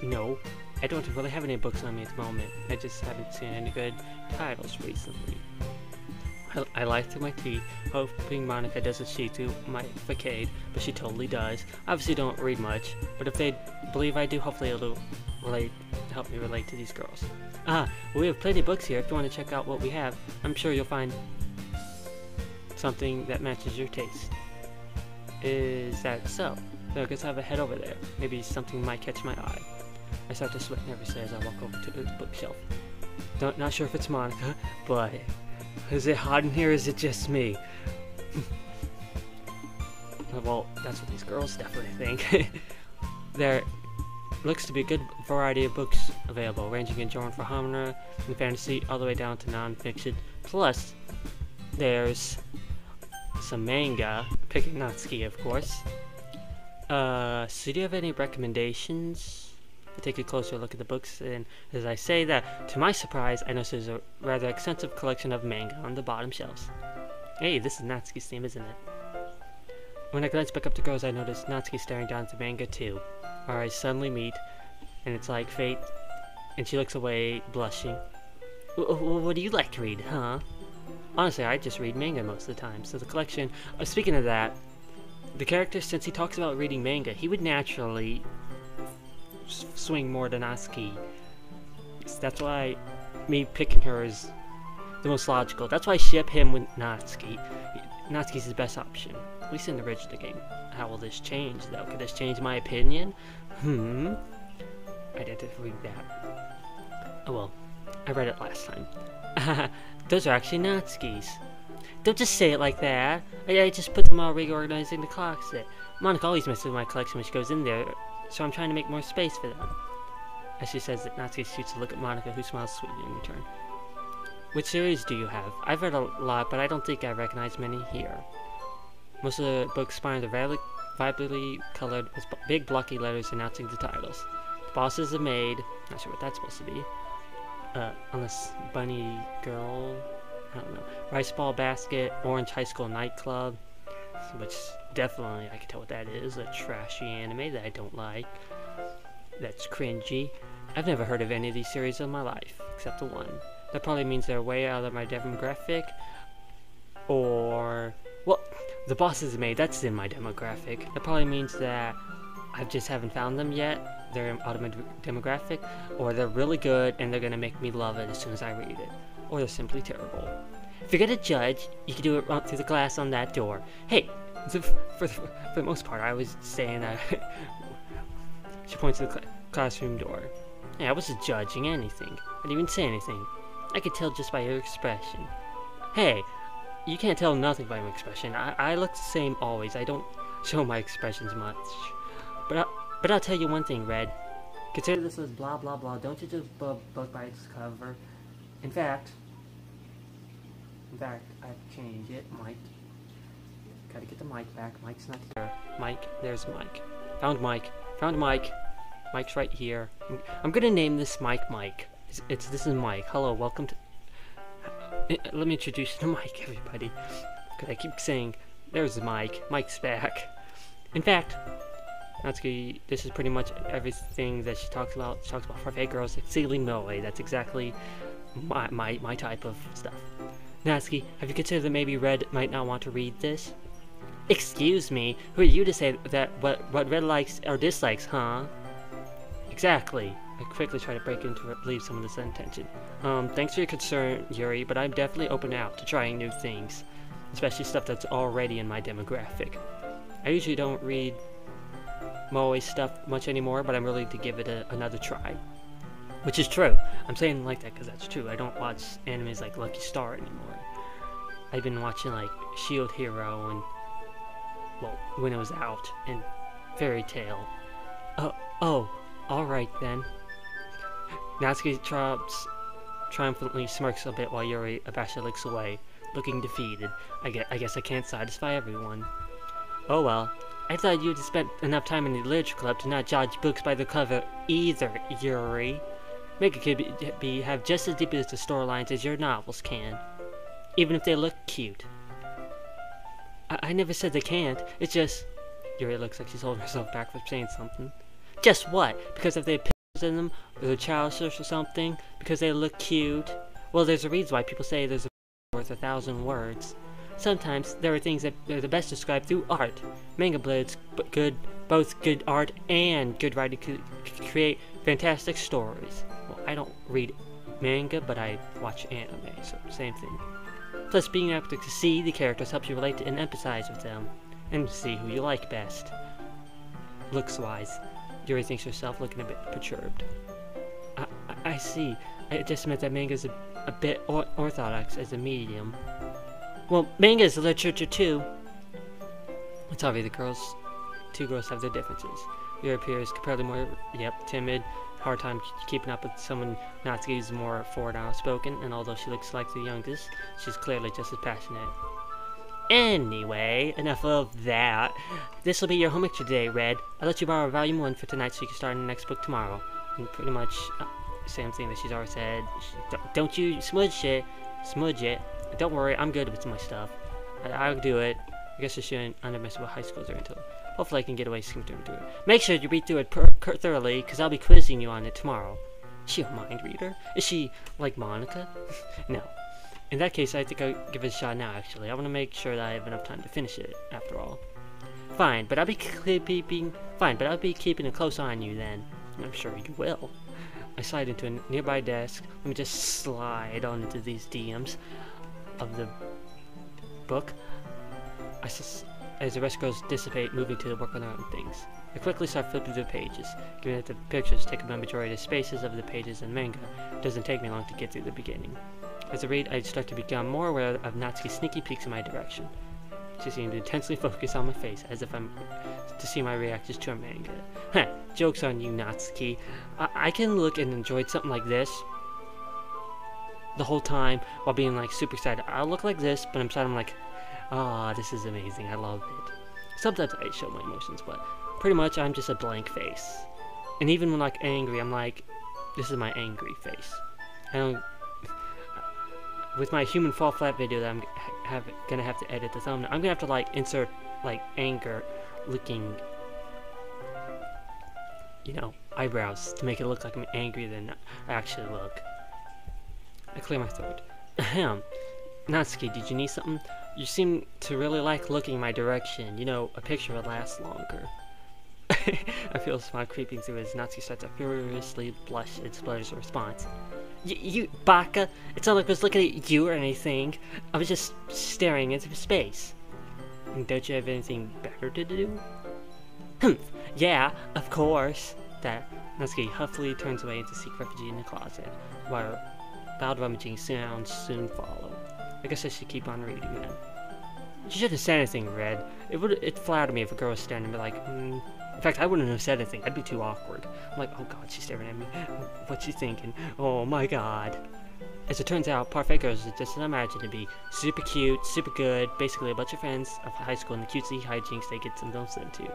no. I don't really have any books on me at the moment. I just haven't seen any good titles recently. I lie through my teeth, hoping Monica does what she do my facade, but she totally does. Obviously don't read much, but if they believe I do, hopefully it'll help me relate to these girls. We have plenty of books here if you want to check out what we have. I'm sure you'll find something that matches your taste. Is that so? So I guess I have a head over there. Maybe something might catch my eye. I start to sweat nervously as I walk over to the bookshelf. Not sure if it's Monica, but is it hot in here or is it just me? Well, that's what these girls definitely think. There looks to be a good variety of books available, ranging in genre for horror and fantasy all the way down to non-fiction. Plus, there's some manga, picking Natsuki, of course. So do you have any recommendations? I take a closer look at the books, and as I say that, to my surprise, I notice there's a rather extensive collection of manga on the bottom shelves. Hey, this is Natsuki's theme, isn't it? When I glance back up to girls, I notice Natsuki staring down at the manga too. Our eyes suddenly meet, and it's like fate, and she looks away, blushing. What do you like to read, huh? Honestly, I just read manga most of the time, so the collection... speaking of that, the character, since he talks about reading manga, he would naturally swing more to Natsuki. So that's why me picking her is the most logical. That's why I ship him with Natsuki. Natsuki's his best option, at least in the original game. How will this change, though? Could this change my opinion? I didn't read that. Oh well, I read it last time. Those are actually Natsuki's. Don't just say it like that. I just put them all reorganizing the closet. Monica always messes with my collection when she goes in there, so I'm trying to make more space for them. As she says that, Natsuki shoots a look at Monica, who smiles sweetly in return. Which series do you have? I've read a lot, but I don't think I recognize many here. Most of the books' spines are vibrantly colored with big blocky letters announcing the titles. The boss is a maid. Not sure what that's supposed to be. Unless Bunny Girl, I don't know. Rice Ball Basket, Orange High School Nightclub, which definitely I can tell what that is. A trashy anime that I don't like. That's cringy. I've never heard of any of these series in my life, except the one. That probably means they're way out of my demographic. Or, well, the boss is a maid, that's in my demographic. That probably means that I just haven't found them yet. They're out of my demographic, or they're really good and they're gonna make me love it as soon as I read it, or they're simply terrible. If you're gonna judge, you can do it right through the glass on that door. Hey, for the most part, I was saying that. She points to the classroom door. Hey, I wasn't judging anything. I didn't even say anything. I could tell just by your expression. Hey, you can't tell nothing by my expression. I look the same always. I don't show my expressions much. But I'll tell you one thing, Red. Consider this as blah blah blah. Don't you just book by its cover. In fact, I've changed it. Mike. Gotta get the mic back. Mike's not here. Mike, there's Mike. Found Mike. Found Mike. Mike's right here. I'm gonna name this Mike. This is Mike. Hello, welcome to... Let me introduce you to Mike, everybody. Because I keep saying, there's Mike. Mike's back. In fact, Natsuki, this is pretty much everything that she talks about. She talks about Farfay girls, exceedingly moe. That's exactly my type of stuff. Natsuki, have you considered that maybe Red might not want to read this? Excuse me, who are you to say that what Red likes or dislikes, huh? Exactly. I quickly try to break into relieve some of this intention. Thanks for your concern, Yuri, but I'm definitely open out to trying new things. Especially stuff that's already in my demographic. I usually don't read moe stuff much anymore, but I'm willing to give it another try. Which is true. I'm saying like that because that's true. I don't watch animes like Lucky Star anymore. I've been watching like Shield Hero and, well, when it was out, and Fairy Tail. Oh, alright then. Natsuki triumphantly smirks a bit while Yuri abashedly looks away, looking defeated. I guess I can't satisfy everyone. Oh well. I thought you'd spent enough time in the literature club to not judge books by the cover either, Yuri. Manga could have just as deep as the storylines as your novels can, even if they look cute. I never said they can't. It's just... Yuri looks like she's holding herself back from saying something. Just what? Because if they have pictures in them, or they're childish or something? Because they look cute? Well, there's a reason why people say there's a worth 1,000 words. Sometimes there are things that are the best described through art. Manga blades, both good art and good writing could create fantastic stories. Well, I don't read manga, but I watch anime, so same thing. Plus, being able to see the characters helps you relate to and empathize with them, and see who you like best. Looks-wise. Yuri thinks herself, looking a bit perturbed. I see. I just meant that manga is a bit orthodox as a medium. Well, manga is literature too. It's obvious two girls have their differences. Yuri appears comparatively more, timid, hard time keeping up with someone. Natsuki is more forward and outspoken, and although she looks like the youngest, she's clearly just as passionate. Anyway, enough of that. This will be your homework today, Red. I'll let you borrow Volume 1 for tonight so you can start on the next book tomorrow. And pretty much same thing that she's already said. Don't you smudge it. Don't worry, I'm good with my stuff. I'll do it. I guess I shouldn't underestimate what high schools are into. Hopefully I can get away skim through it. Make sure you read through it thoroughly, because I'll be quizzing you on it tomorrow. Is she a mind reader? Is she like Monica? No. In that case, I think I'll give it a shot now, actually. I want to make sure that I have enough time to finish it, after all. Fine, but I'll be keeping a close eye on you then. I'm sure you will. I slide into a nearby desk. Let me just slide on into these DMs of the book. As the rest girls dissipate, moving to work on their own things. I quickly start flipping through the pages. Given that the pictures take up the majority of the spaces of the pages in manga, it doesn't take me long to get through the beginning. As I read, I start to become more aware of Natsuki's sneaky peeks in my direction. She seemed to intensely focus on my face, as if I'm to see my reactions to her manga. Heh, joke's on you, Natsuki. I can look and enjoy something like this the whole time while being like super excited. I'll look like this, but inside I'm like, this is amazing, I love it. Sometimes I show my emotions, but pretty much I'm just a blank face. And even when like angry, I'm like, this is my angry face. I don't... With my human fall flat video that I'm gonna have to edit the thumbnail, I'm gonna have to like insert like anger looking, eyebrows to make it look like I'm angrier than I actually look. I clear my throat. Ahem. Natsuki, did you need something? You seem to really like looking in my direction. A picture would last longer. I feel a smile creeping through as Natsuki starts to furiously blush at Splutter's response. You baka! It's not like I was looking at you or anything. I was just staring into space. Don't you have anything better to do? Yeah, of course. That Natsuki huffily turns away to seek refuge in the closet, while loud rummaging sounds soon follow. I guess I should keep on reading then. You shouldn't have said anything, Red. It flattered me if a girl was staring at me like, In fact, I wouldn't have said anything. I'd be too awkward. I'm like, oh god, she's staring at me. What's she thinking? Oh my god. As it turns out, Parfait Girls is just as I imagined to be. Super cute, super good, basically a bunch of friends of high school and the cutesy hijinks they get themselves into.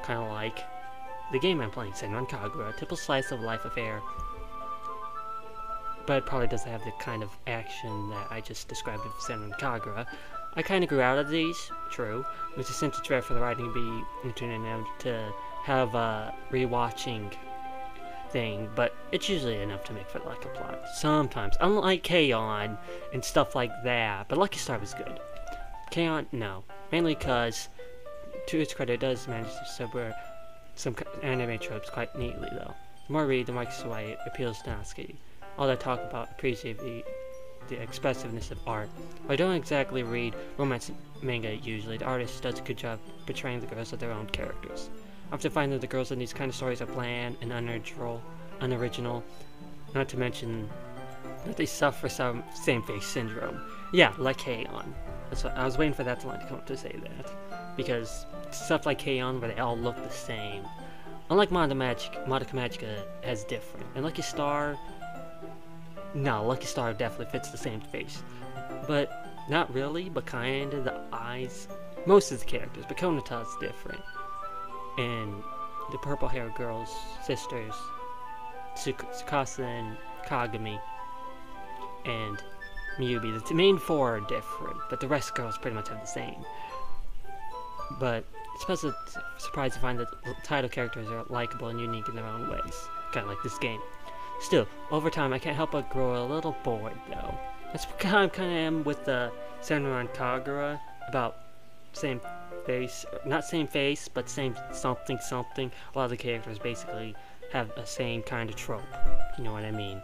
Kind of like the game I'm playing, Senran Kagura, a typical slice of life affair. But it probably doesn't have the kind of action that I just described with Senran Kagura. I kind of grew out of these, true. It was a simple threat for the writing to be internet to have a rewatching thing, but it's usually enough to make for like a plot. Sometimes, unlike K-On! And stuff like that, but Lucky Star was good. K-On!, no. Mainly because, to its credit, it does manage to subvert some anime tropes quite neatly, though. The more I read, the more it appeals to Natsuki. All that talk about appreciate the expressiveness of art. While I don't exactly read romance manga usually, the artist does a good job portraying the girls as their own characters. I often find that the girls in these kind of stories are bland and unoriginal, not to mention that they suffer some same-face syndrome. Yeah, like K-On! That's what I was waiting for that line to come up to say that, because stuff like K-On! Where they all look the same. Unlike Madoka Magica has different, and Lucky Star. No, Lucky Star definitely fits the same face. But, not really, but kinda, the eyes. Most of the characters, but Konata's different. And the purple-haired girl's sisters, Tsukasa and Kagami, and Miyubi. The main four are different, but the rest of girls pretty much have the same. But, it's pleasant surprise to find that the title characters are likable and unique in their own ways. Kinda like this game. Still, over time, I can't help but grow a little bored, though. That's how I kind of am with the Senran Kagura, about same face, not same face, but same something. A lot of the characters basically have the same kind of trope, you know what I mean.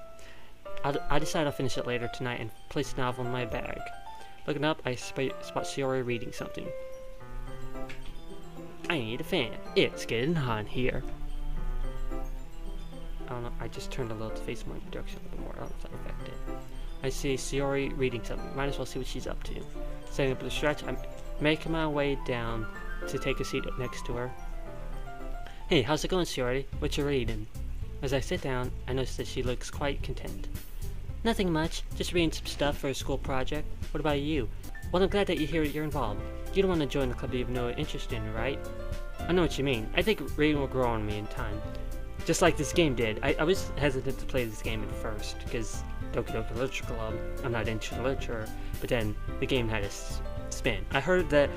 I decide I'll finish it later tonight and place the novel in my bag. Looking up, I spot Shiori reading something. I need a fan. It's getting hot here. I just turned a little to face my direction a little more. I don't know if that affected. I see Sayori reading something. Might as well see what she's up to. Setting up the stretch, I'm making my way down to take a seat next to her. Hey, how's it going, Sayori? What you reading? As I sit down, I notice that she looks quite content. Nothing much, just reading some stuff for a school project. What about you? Well, I'm glad that you're involved. You don't want to join the club you have no interest in, right? I know what you mean. I think reading will grow on me in time. Just like this game did. I was hesitant to play this game at first, because Doki Doki Literature Club, I'm not into literature, but then the game had a spin. I heard that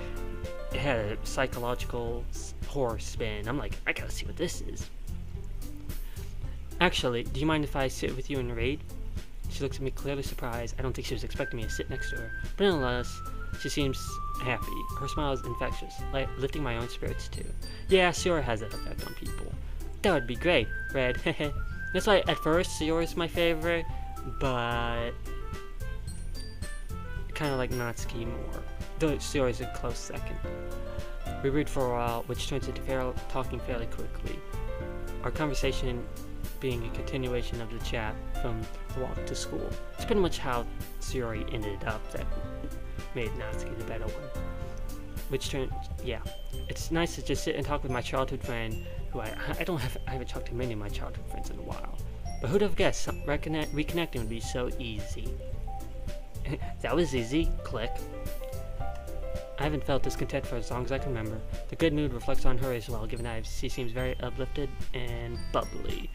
it had a psychological horror spin. I'm like, I gotta see what this is. Actually, do you mind if I sit with you and read? She looks at me clearly surprised. I don't think she was expecting me to sit next to her. But nonetheless, she seems happy. Her smile is infectious, like lifting my own spirits too. Yeah, Sayori has that effect on people. That would be great, Red. That's why at first Sayori's my favorite, but kind of like Natsuki more. Though Sayori's a close second. We read for a while, which turns into talking fairly quickly. Our conversation being a continuation of the chat from the walk to school. It's pretty much how Sayori ended up that made Natsuki the better one. Which turned, yeah. It's nice to just sit and talk with my childhood friend, who I haven't talked to many of my childhood friends in a while. But who'd have guessed reconnecting would be so easy. That was easy. Click. I haven't felt this content for as long as I can remember. The good mood reflects on her as well, given that she seems very uplifted and bubbly.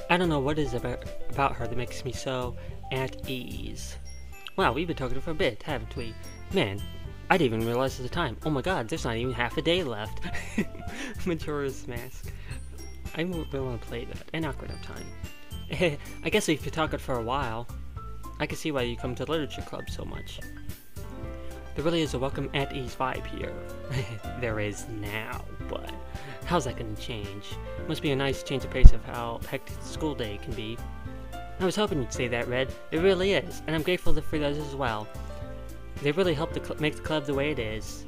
I don't know what it is about her that makes me so at ease. Wow, we've been talking to her for a bit, haven't we? Man, I didn't even realize at the time. Oh my god, there's not even half a day left. Majora's Mask. I really want to play that, and not quite have time. I guess we've been talking for a while. I can see why you come to the Literature Club so much. There really is a welcome at ease vibe here. There is now, but how's that gonna change? Must be a nice change of pace of how hectic the school day can be. I was hoping you'd say that, Red. It really is, and I'm grateful for those as well. They really helped make the club the way it is.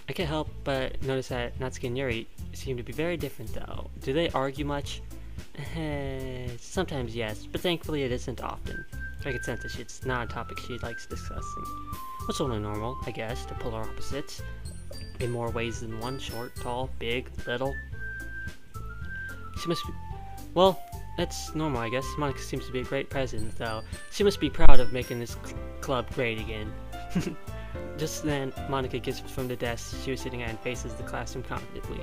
I can't help but notice that Natsuki and Yuri seem to be very different, though. Do they argue much? Sometimes yes, but thankfully it isn't often. I can sense that it's not a topic she likes discussing. What's only normal, I guess, to polar opposites. In more ways than one, short, tall, big, little. She must be... Well, that's normal, I guess. Monika seems to be a great president, though. She must be proud of making this club great again. Just then, Monika gets from the desk she was sitting at and faces the classroom confidently.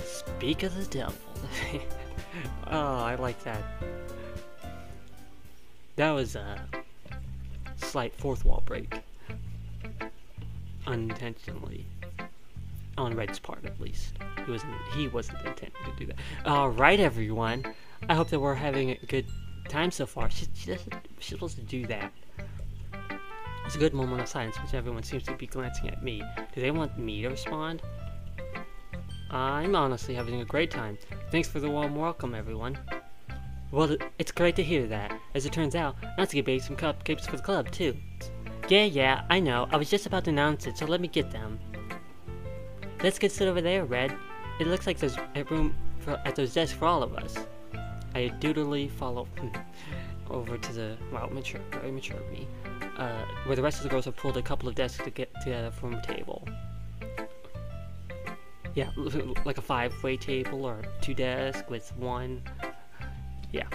Speak of the devil. Oh, I like that. That was a slight fourth wall break. Unintentionally. On Red's part, at least. He wasn't intending to do that. Alright, everyone. I hope that we're having a good time so far. She's supposed to do that. It's a good moment of silence, which everyone seems to be glancing at me. Do they want me to respond? I'm honestly having a great time. Thanks for the warm welcome, everyone. Well, it's great to hear that. As it turns out, Natsuki baked some cupcakes for the club, too. Yeah, I know. I was just about to announce it, so let me get them. Let's get sit over there, Red. It looks like there's a room at those desks for all of us. I dutifully follow over to the, well, very mature of me, where the rest of the girls have pulled a couple of desks to get together from a table. Yeah, like a 5-way table or 2 desks with one. Yeah.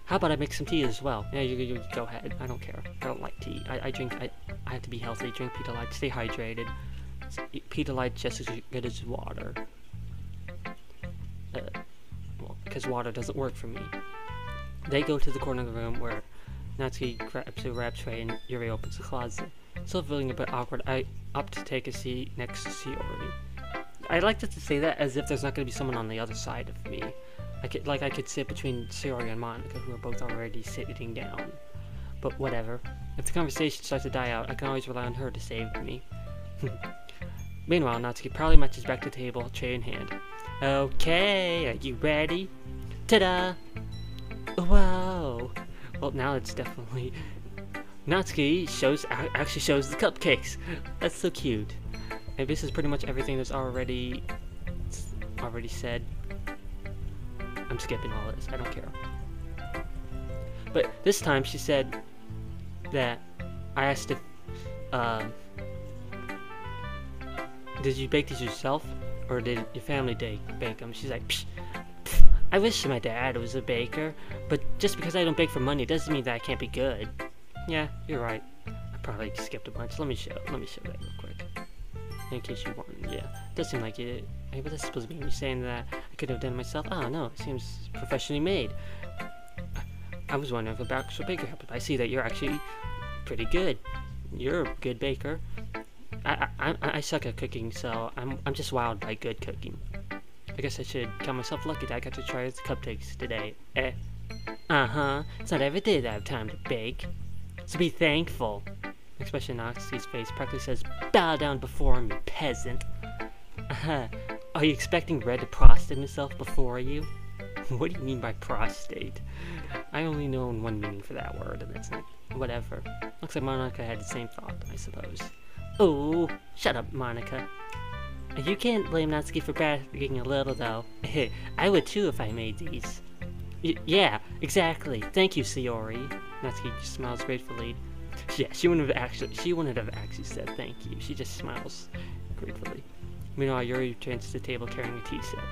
How about I make some tea as well? Yeah, you go ahead. I don't care. I don't like tea. I have to be healthy. Drink Pedialyte. Stay hydrated. Pedialyte's just as good as water. Well, because water doesn't work for me. They go to the corner of the room where Natsuki grabs a wrap tray and Yuri opens the closet. Still feeling a bit awkward, I opt to take a seat next to Sayori. I like to say that as if there's not going to be someone on the other side of me. I could sit between Sayori and Monika, who are both already sitting down. But whatever. If the conversation starts to die out, I can always rely on her to save me. Meanwhile, Natsuki proudly marches back to the table, tray in hand. Okay, are you ready? Ta-da! Whoa! Well, now it's definitely... Natsuki actually shows the cupcakes! That's so cute. And this is pretty much everything that's already said. I'm skipping all this. I don't care. But this time she said that I asked if, did you bake these yourself, or did your family bake them? She's like, psh, I wish my dad was a baker, but just because I don't bake for money doesn't mean that I can't be good. Yeah, you're right. I probably skipped a bunch. Let me show that real quick. In case you want, yeah. It does seem like it. Hey, what is this supposed to mean? You saying that I could have done it myself? Oh no, it seems professionally made. I was wondering if a actual baker helped. I see that you're actually pretty good. You're a good baker. I suck at cooking, so I'm just wowed by good cooking. I guess I should count myself lucky that I got to try the cupcakes today. It's not every day that I have time to bake. So be thankful. Expression on Noxie's face practically says, bow down before me, peasant. Are you expecting Red to prostrate himself before you? What do you mean by prostate? I only know one meaning for that word, and that's not whatever. Looks like Monica had the same thought, I suppose. Oh, shut up, Monica. You can't blame Natsuki for bragging a little, though. I would too if I made these. Yeah, exactly. Thank you, Sayori. Natsuki just smiles gratefully. Yeah, she wouldn't have actually said thank you. She just smiles gratefully. Meanwhile, Yuri returns to the table carrying a tea set.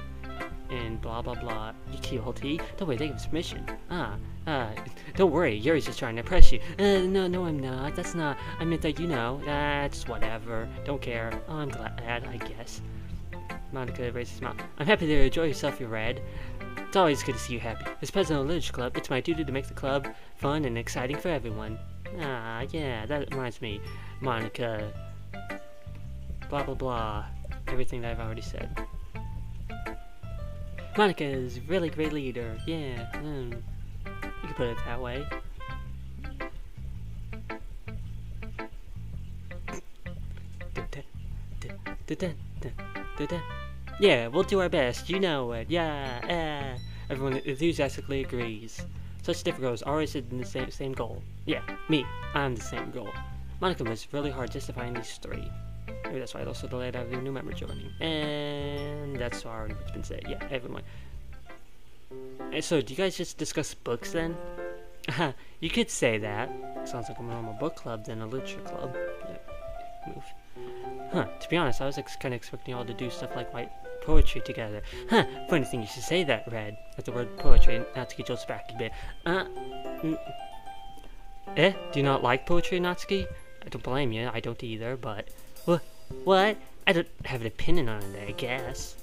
And blah blah blah. You keep whole tea? Don't worry, they give us permission. Don't worry, Yuri's just trying to impress you. No, I'm not. That's not. I meant that, you know. That's whatever. Don't care. Oh, I'm glad, I guess. Monica raises a smile. I'm happy to enjoy yourself, you're Red. It's always good to see you happy. As president of the Literature Club, it's my duty to make the club fun and exciting for everyone. Yeah, that reminds me. Monica. Blah blah blah. Everything that I've already said. Monica is a really great leader. Yeah, you can put it that way. Yeah, we'll do our best. You know it. Yeah. Everyone enthusiastically agrees. Such different goals, always in the same goal. Yeah, me. I'm the same goal. Monica was really hard justifying these three. Maybe that's why I also delayed out of the new member joining. And that's already what's been said. Yeah, everyone. And so, do you guys just discuss books then? You could say that. Sounds like a normal book club than a literature club. Yeah, move. To be honest, I was kind of expecting y'all to do stuff like write poetry together. Funny thing you should say that, Red. At the word poetry, Natsuki jolts back a bit. Do you not like poetry, Natsuki? I don't blame you, I don't either, but... What? I don't have an opinion on it, I guess.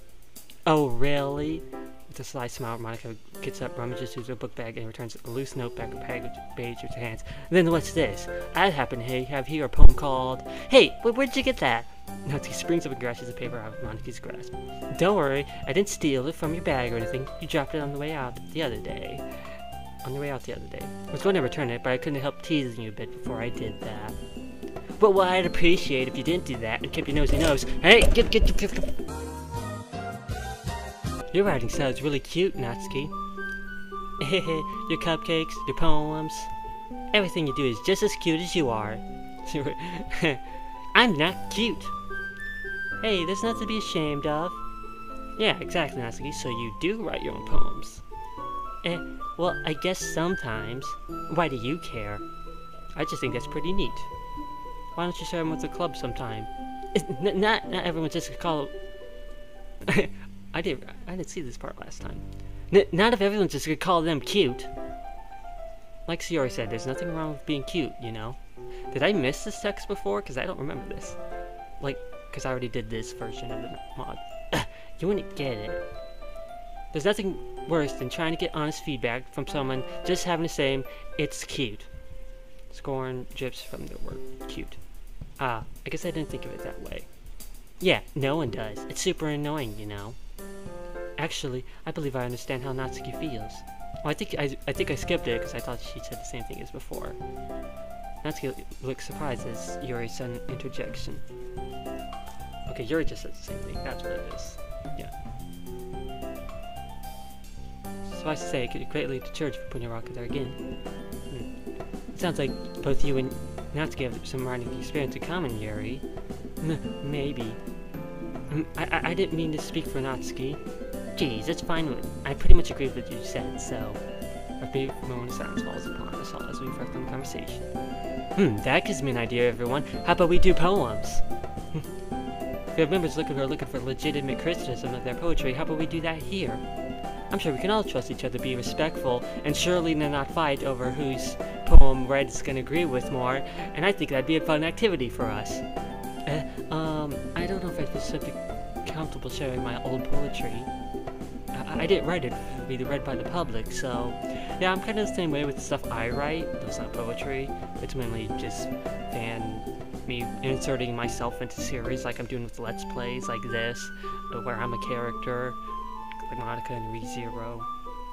Oh, really? With a sly smile, Monica gets up, rummages through her book bag, and returns a loose notebook page with her hands. Then what's this? I happen to have here a poem called... Hey, where'd you get that? Natsuki springs up and grasps the paper out of Monica's grasp. Don't worry, I didn't steal it from your bag or anything. You dropped it on the way out the other day. I was going to return it, but I couldn't help teasing you a bit before I did that. But what I'd appreciate if you didn't do that and kept your nosy nose. Hey, get. Your writing sounds really cute, Natsuki. Your cupcakes, your poems, everything you do is just as cute as you are. I'm not cute. Hey, there's nothing to be ashamed of. Yeah, exactly, Natsuki. So you do write your own poems. Well, I guess sometimes. Why do you care? I just think that's pretty neat. Why don't you share them with the club sometime? Not everyone's just gonna call it... I didn't see this part last time. Not if everyone's just gonna call them cute. Like Sayori said, there's nothing wrong with being cute, you know? Did I miss this text before? Because I don't remember this. Like, because I already did this version of the mod. You wouldn't get it. There's nothing worse than trying to get honest feedback from someone just having to say, it's cute. Scorn drips from the word cute. I guess I didn't think of it that way. Yeah, no one does. It's super annoying, you know. Actually, I believe I understand how Natsuki feels. Well, I think I skipped it because I thought she said the same thing as before. Natsuki looks surprised as Yuri's sudden interjection. Okay, Yuri just said the same thing. That's what it is. Yeah. Suffice to say, it could greatly deter you from putting a rocket there again. It sounds like both you and Natsuki have some writing experience in common, Yuri. Maybe. I didn't mean to speak for Natsuki. Geez, it's fine with... I pretty much agree with what you said, so... A big moment of silence falls upon us all as we reflect on the conversation. That gives me an idea, everyone. How about we do poems? If we have members who are looking for legitimate criticism of their poetry, how about we do that here? I'm sure we can all trust each other, be respectful, and surely not fight over whose poem Red is going to agree with more, and I think that'd be a fun activity for us. I don't know if I feel so comfortable sharing my old poetry. I didn't write it to be read by the public, so... Yeah, I'm kind of the same way with the stuff I write. It's not poetry. It's mainly just me inserting myself into series like I'm doing with Let's Plays like this, where I'm a character, like Monica and ReZero,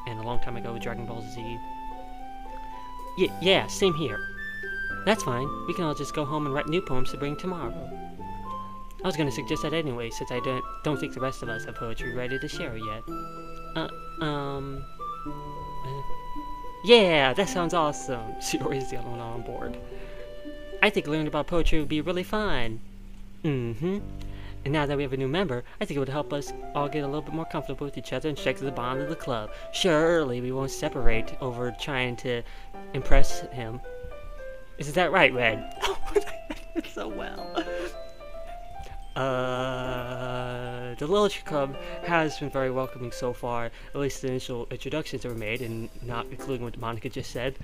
and a long time ago with Dragon Ball Z. Yeah, same here. That's fine. We can all just go home and write new poems to bring tomorrow. I was going to suggest that anyway, since I don't think the rest of us have poetry ready to share yet. Yeah, that sounds awesome. Shiori's the only one on board. I think learning about poetry would be really fun. And now that we have a new member, I think it would help us all get a little bit more comfortable with each other and strengthen the bond of the club. Surely we won't separate over trying to impress him. Is that right, Red? Oh, I did so well. The Literature Club has been very welcoming so far, at least the initial introductions that were made, and not including what Monica just said.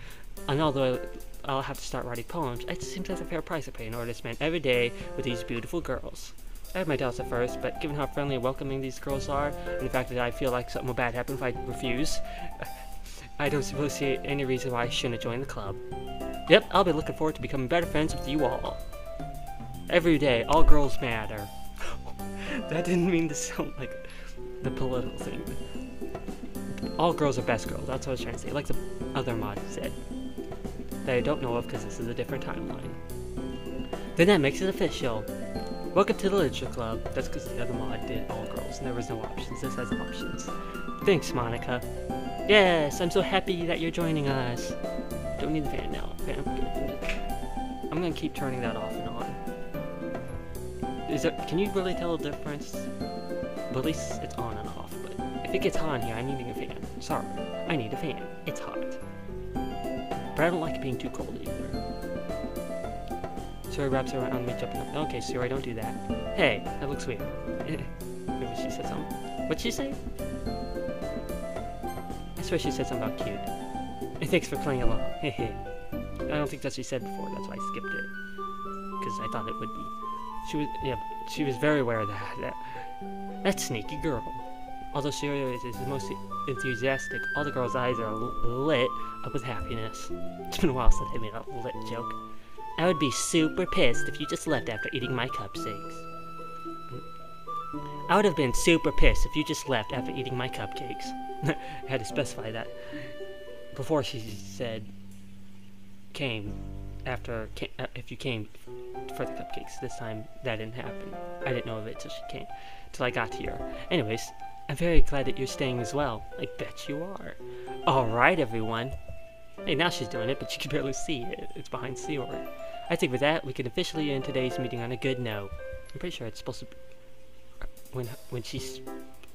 And although I'll have to start writing poems, it seems like a fair price to pay in order to spend every day with these beautiful girls. I had my doubts at first, but given how friendly and welcoming these girls are, and the fact that I feel like something will bad happen if I refuse, I don't really see any reason why I shouldn't join the club. Yep, I'll be looking forward to becoming better friends with you all. Every day, all girls matter. That didn't mean to sound like the political thing. All girls are best girls, that's what I was trying to say, like the other mod said. That I don't know of because this is a different timeline. Then that makes it official. Welcome to the Literature Club. That's because the other mod did all girls and there was no options. This has options. Thanks, Monica. Yes, I'm so happy that you're joining us. Don't need the fan now. I'm gonna keep turning that off and on. Can you really tell the difference? Well, at least it's on and off, but if it gets hot in here, I'm needing a fan. Sorry, I need a fan. It's hot. But I don't like it being too cold either. Siri wraps around me jumping up. Okay, Siri, don't do that. Hey, that looks weird. Maybe she said something. What'd she say? I swear she said something about cute. And thanks for playing along. Hehe. I don't think that's what she said before, that's why I skipped it. Because I thought it would be. She was very aware of that sneaky girl. Although Siri is the most enthusiastic, all the girls' eyes are lit up with happiness. It's been a while since I made a lit joke. I would be super pissed if you just left after eating my cupcakes. I would have been super pissed if you just left after eating my cupcakes. I had to specify that. Before she said, if you came for the cupcakes. This time, that didn't happen. I didn't know of it till I got here. Anyways, I'm very glad that you're staying as well. I bet you are. Alright, everyone. Hey, now she's doing it, but you can barely see it. It's behind Seori. I think with that, we can officially end today's meeting on a good note. I'm pretty sure it's supposed to... When she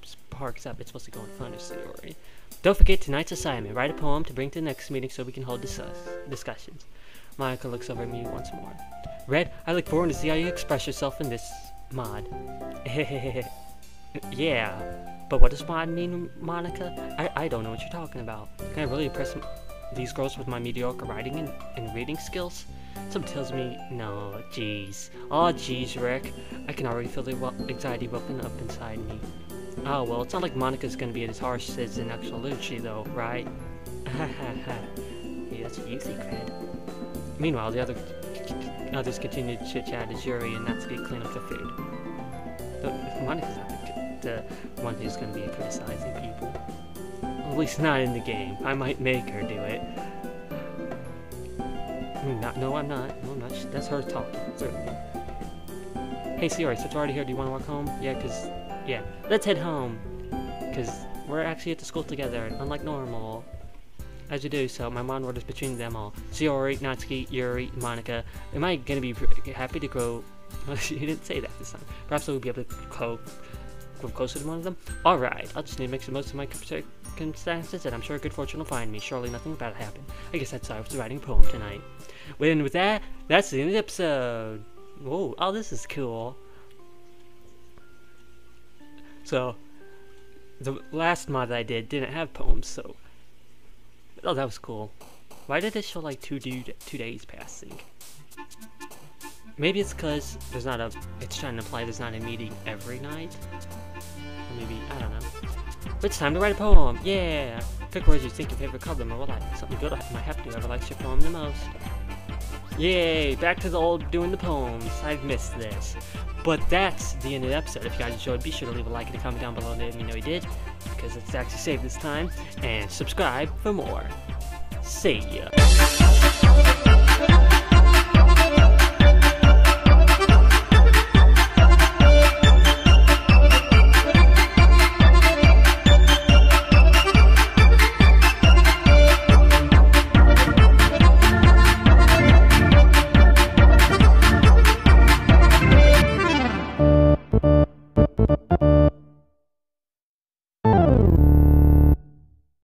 sparks up, it's supposed to go in front of Seori. Don't forget tonight's assignment. Write a poem to bring to the next meeting so we can hold discussions. Monica looks over at me once more. Red, I look forward to see how you express yourself in this mod. Yeah, but what does mod mean, Monica? I don't know what you're talking about. Can I really impress these girls with my mediocre writing and reading skills? Something tells me, no, jeez. Oh, jeez, Rick. I can already feel the anxiety welling up inside me. Oh, well, it's not like Monica's gonna be as harsh as in actual literature, though, right? Ha ha ha. Yeah, that's what you think, Red. Meanwhile, the others continue to chit-chat as Yuri and Natsuki clean up the food. Monica's not the one who's going to be criticizing people. At least not in the game. I might make her do it. No, I'm not. No, I'm not. That's her talking, certainly. Hey, Siri, since we're already here, do you want to walk home? Yeah, let's head home. Because we're actually at the school together, unlike normal. As you do so, my mom orders between them all. Shiori, Natsuki, Yuri, Monica. Am I gonna be happy to grow? She didn't say that this time. Perhaps we'll be able to grow closer to one of them. Alright, I'll just need to make the most of my circumstances, and I'm sure good fortune will find me. Surely nothing bad will happen. I guess that's why I was writing a poem tonight. And with that, that's the end of the episode. Whoa, oh, this is cool. So, the last mod that I did didn't have poems, so... Oh, that was cool. Why did it show like 2 days passing? Maybe it's because there's not a... It's trying to imply there's not a meeting every night? Or maybe, I don't know. But it's time to write a poem! Yeah! Pick words you think your favorite color or what something good might happen to whoever likes your poem the most. Yay! Back to the old doing the poems. I've missed this. But that's the end of the episode. If you guys enjoyed, be sure to leave a like and a comment down below and let me know you did, because it's actually saved this time. And subscribe for more. See ya!